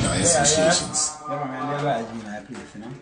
Reggae associations. Yeah, man, Leroy has been my place, you know.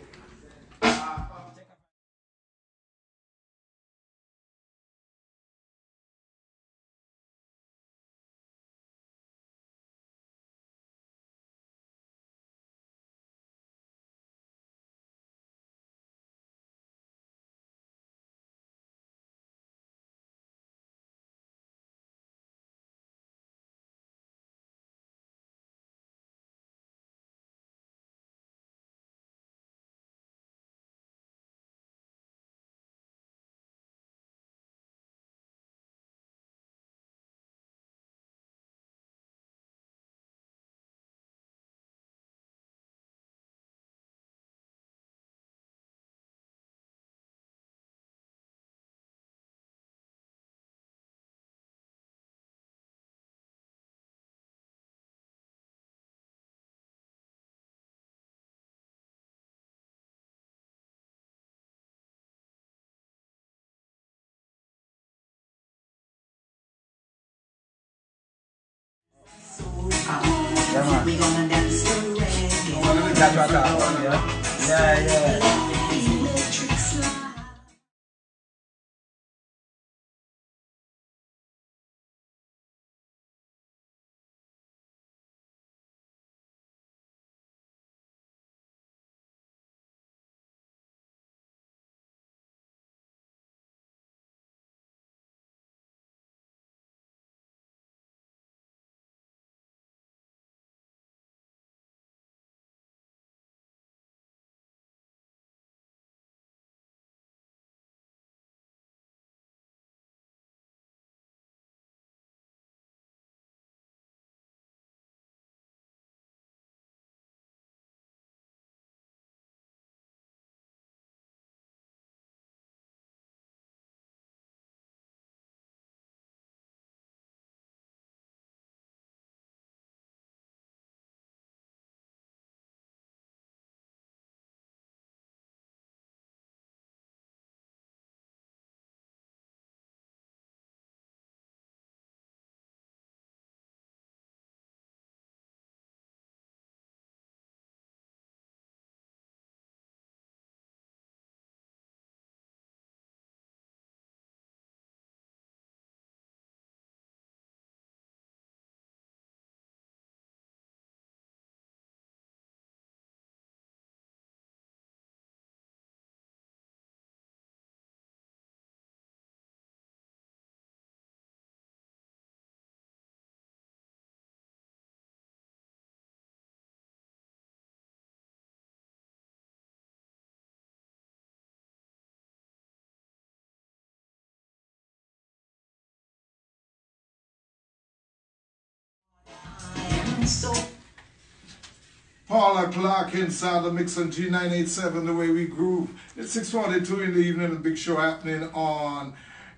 Yeah, man. We gonna dance to reggae. That's what I want, yeah. Yeah. Paula Clark inside the mix on G98.7, The Way We Groove. It's 6:42 in the evening, a big show happening on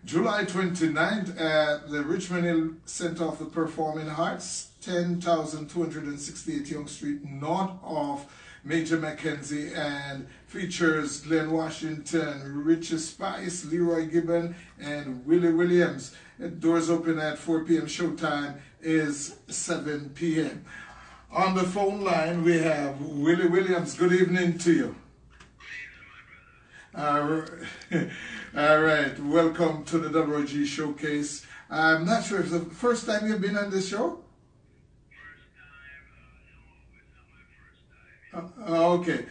July 29th at the Richmond Center of the Performing Arts, 10,268 Young Street, north of Major Mackenzie, and features Glen Washington, Richie Spice, Leroy Gibbons, and Willie Williams. Doors open at 4 p.m. Showtime is 7 p.m. On the phone line, we have Willie Williams. Good evening to you. All right. Welcome to the WG Showcase. I'm not sure if it's the first time you've been on this show? Okay.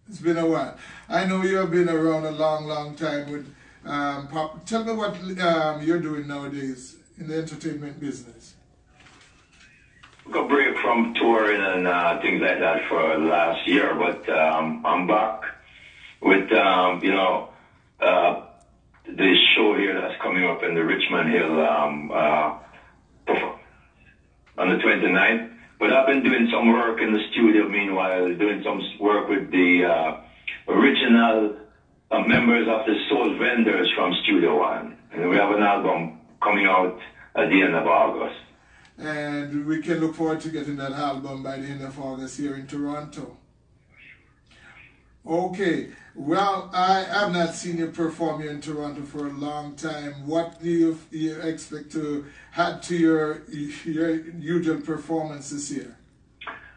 It's been a while. I know you have been around a long time with Pop. Tell me what you're doing nowadays in the entertainment business. Took a break from touring and things like that for last year, but I'm back with the show here that's coming up in the Richmond Hill on the 29th. But I've been doing some work in the studio meanwhile, doing some work with the original members of the Soul Vendors from Studio One. And we have an album coming out at the end of August. And we can look forward to getting that album by the end of August here in Toronto. Okay. Well, I have not seen you perform here in Toronto for a long time. What do you expect to add to your usual performance this year?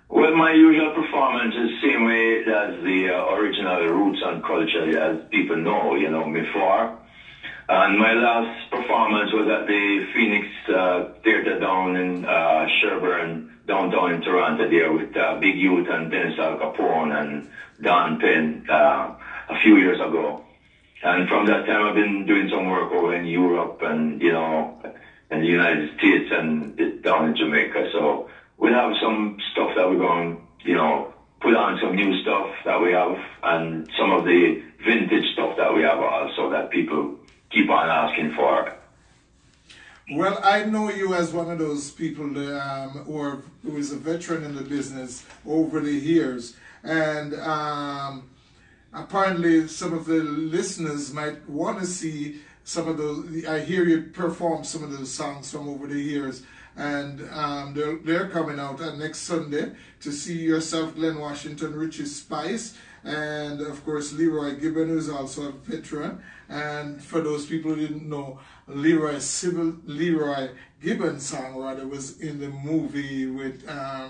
Well, my usual performance is the same way as the original roots and culture, as people know, me for. And my last performance was at the Phoenix Theatre down in Sherburne, downtown in Toronto there with Big Youth and Dennis Al Capone and Don Penn a few years ago. And from that time I've been doing some work over in Europe and, in the United States and down in Jamaica. So we'll have some stuff that we're going, put on some new stuff that we have and some of the vintage stuff that we have also that people keep on asking for. Well, I know you as one of those people who is a veteran in the business over the years, and apparently some of the listeners might want to see some of those. I hear you perform some of those songs from over the years, and they're coming out next Sunday to see yourself, Glen Washington, Richie Spice, and of course Leroy Gibbons, who's also a veteran. And for those people who didn't know, Leroy Gibbons' song was in the movie with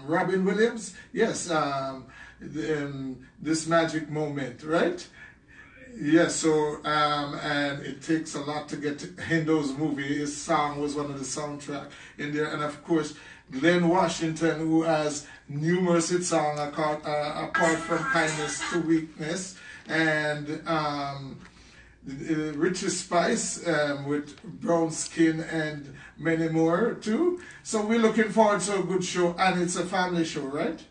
Willie Williams. Yes, This Magic Moment, right? Yes, so, and it takes a lot to get in those movies. His song was one of the soundtrack in there. And of course, Glen Washington, who has numerous hit songs apart from Kindness to Weakness, and Richie Spice with Brown Skin and many more too. So we're looking forward to a good show, and it's a family show, right?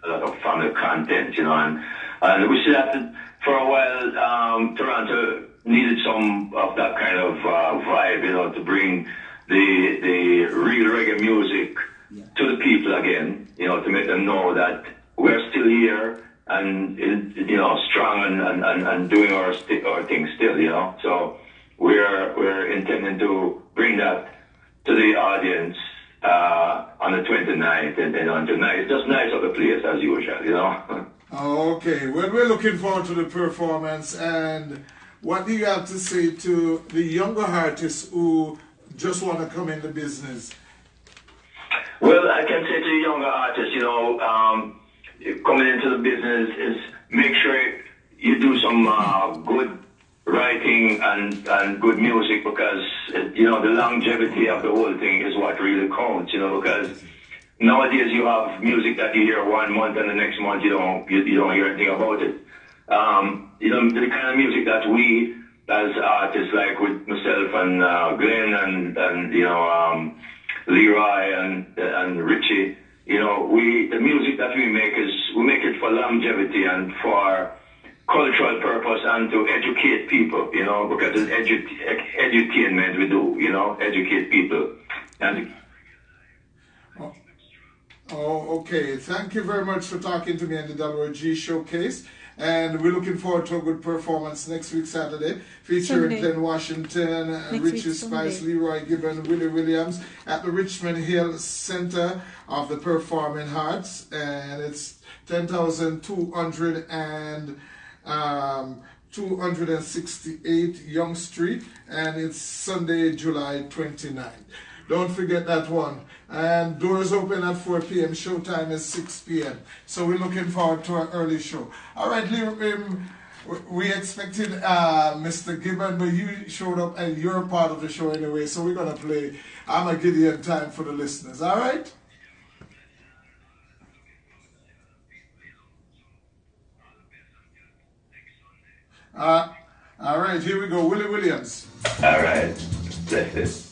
A lot of family content, and we see that for a while Toronto needed some of that kind of vibe, to bring the real reggae music to the people again, to make them know that we're still here and strong and doing our thing still, So we're intending to bring that to the audience on the 29th and on tonight. It's just nice of the place as usual, Okay, well, we're looking forward to the performance. And what do you have to say to the younger artists who just want to come in the business? Well, I can say to the younger artists, coming into the business is make sure you do some good writing and good music, because the longevity of the whole thing is what really counts, because nowadays you have music that you hear 1 month and the next month you don't hear anything about it. The kind of music that we as artists, like with myself and Glen and Leroy and Richie, the music that we make it for longevity and for cultural purpose and to educate people, because it's edutainment we do, educate people. And okay. Thank you very much for talking to me on the WG Showcase. And we're looking forward to a good performance next week, Saturday, featuring Glen Washington, Richie Spice, Leroy Gibbons, Willie Williams at the Richmond Hill Center of the Performing Arts. And it's 268 Yonge Street, and it's Sunday, July 29th. Don't forget that one. And doors open at 4 p.m. Showtime is 6 p.m. So we're looking forward to an early show. All right, we expected Mr. Gibbons, but you showed up and you're part of the show anyway. So we're going to play I'm a Gideon time for the listeners. All right? All right, here we go. Willie Williams. all right, that's it.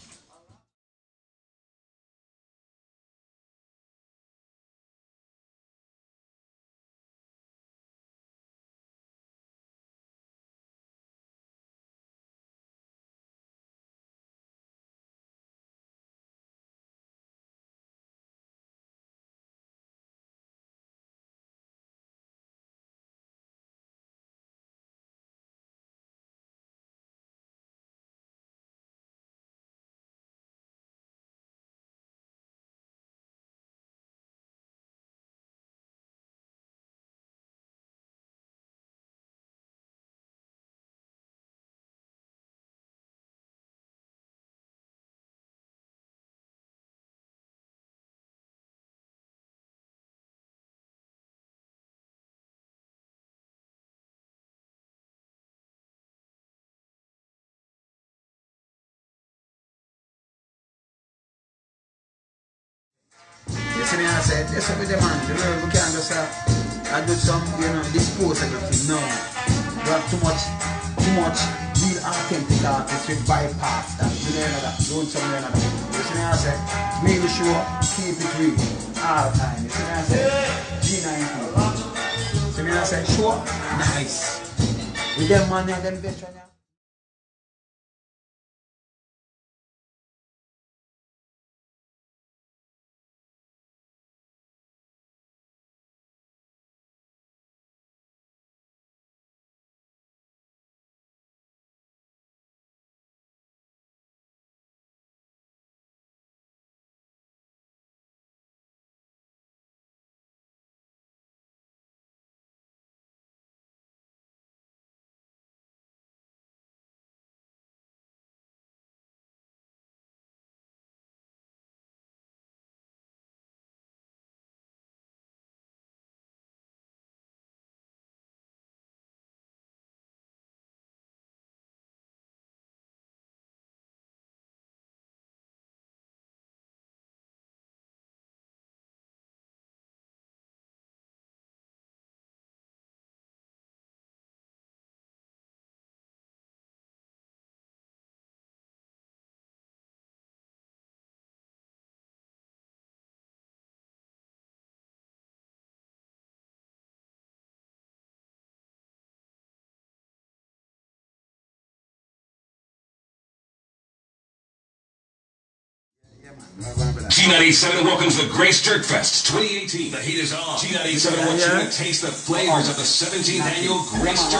see me I say, that's what we demand. The world we can't just I do some, you know, dispose everything. No. We have too much real authentic artists with bypass that. You know that. Doing something like that. You see me I say, real show, keep it real. All the time. You see me I say, G98. See me I say, show, nice. With them man, them veteran. G97 welcomes the Grace Jerk Fest 2018. The heat is on. G97 wants you to taste the flavors of the 17th annual Grace Jerk